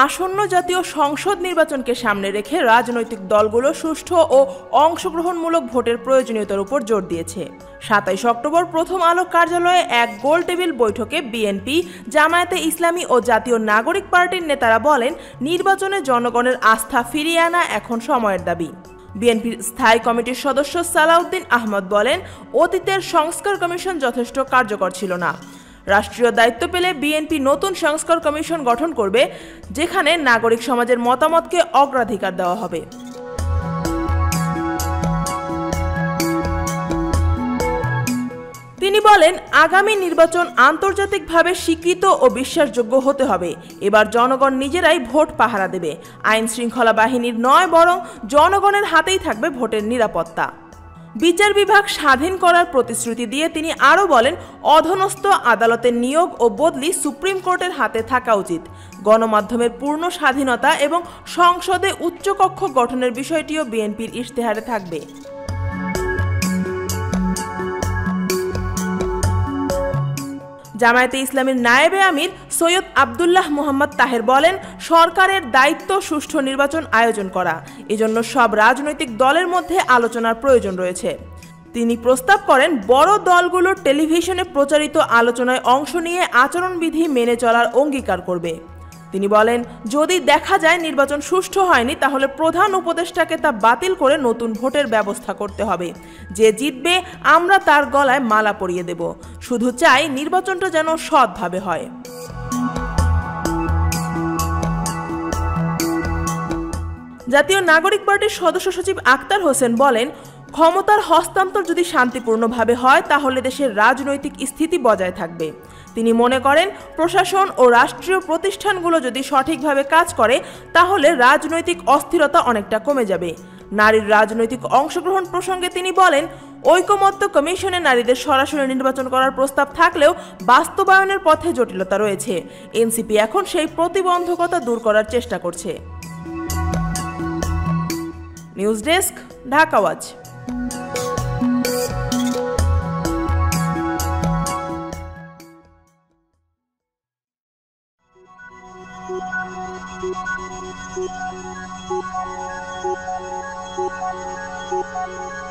আসন্ন জাতীয় সংসদ নির্বাচনকে সামনে রেখে রাজনৈতিক দলগুলো সুষ্ঠু ও অংশগ্রহণমূলক ভোটের প্রয়োজনীয়তার উপর জোর দিয়েছে। 27 অক্টোবর প্রথম আলো কার্যালয়ে এক গোল টেবিল বৈঠকে বিএনপি, জামায়াতে ইসলামী ও জাতীয় নাগরিক পার্টির নেতারা বলেন, নির্বাচনে জনগণের আস্থা ফিরিয়ে আনা এখন সময়ের দাবি। বিএনপির স্থায়ী কমিটির সদস্য সালাউদ্দিন আহমদ বলেন, অতীতের সংস্কার কমিশন যথেষ্ট কার্যকর ছিল না। রাষ্ট্রীয় দায়িত্ব পেলে বিএনপি নতুন সংস্কার কমিশন গঠন করবে, যেখানে নাগরিক সমাজের মতামতকে অগ্রাধিকার দেওয়া হবে। তিনি বলেন, আগামী নির্বাচন আন্তর্জাতিকভাবে স্বীকৃত ও বিশ্বাসযোগ্য হতে হবে। এবার জনগণ নিজেরাই ভোট পাহারা দেবে। আইন শৃঙ্খলা বাহিনীর নয়, বরং জনগণের হাতেই থাকবে ভোটের নিরাপত্তা। বিচার বিভাগ স্বাধীন করার প্রতিশ্রুতি দিয়ে তিনি আরও বলেন, অধস্তন আদালতের নিয়োগ ও বদলি সুপ্রিম কোর্টের হাতে থাকা উচিত। গণমাধ্যমের পূর্ণ স্বাধীনতা এবং সংসদে উচ্চকক্ষ গঠনের বিষয়টিও বিএনপির ইশতেহারে থাকবে। জামায়াতে ইসলামীর নায়েবে আমির সৈয়দ আব্দুল্লাহ মোহাম্মদ তাহের বলেন, সরকারের দায়িত্ব সুষ্ঠু নির্বাচন আয়োজন করা। এজন্য সব রাজনৈতিক দলের মধ্যে আলোচনার প্রয়োজন রয়েছে। তিনি প্রস্তাব করেন, বড় দলগুলোর টেলিভিশনে প্রচারিত আলোচনায় অংশ নিয়ে আচরণবিধি মেনে চলার অঙ্গীকার করবে। তিনি বলেন, যদি দেখা যায় নির্বাচন সুষ্ঠু হয়নি, তাহলে প্রধান উপদেষ্টাকে তা বাতিল করে নতুন ভোটের ব্যবস্থা করতে হবে। যে জিতবে আমরা তার গলায় মালা পরিয়ে দেব। শুধু চাই নির্বাচনটা যেন সৎভাবে হয়। জাতীয় নাগরিক পার্টির সদস্য সচিব আক্তার হোসেন বলেন, ক্ষমতার হস্তান্তর যদি শান্তিপূর্ণভাবে হয়, তাহলে দেশের রাজনৈতিক স্থিতি বজায় থাকবে। তিনি মনে করেন, প্রশাসন ও রাষ্ট্রীয় প্রতিষ্ঠানগুলো যদি সঠিকভাবে কাজ করে, তাহলে রাজনৈতিক অস্থিরতা অনেকটা কমে যাবে। নারীর রাজনৈতিক অংশগ্রহণ প্রসঙ্গে তিনি বলেন, ঐকমত্য কমিশনে নারীদের সরাসরি নির্বাচন করার প্রস্তাব থাকলেও বাস্তবায়নের পথে জটিলতা রয়েছে। এনসিপি এখন সেই প্রতিবন্ধকতা দূর করার চেষ্টা করছে। News desk, Dhaka watch. Thank you.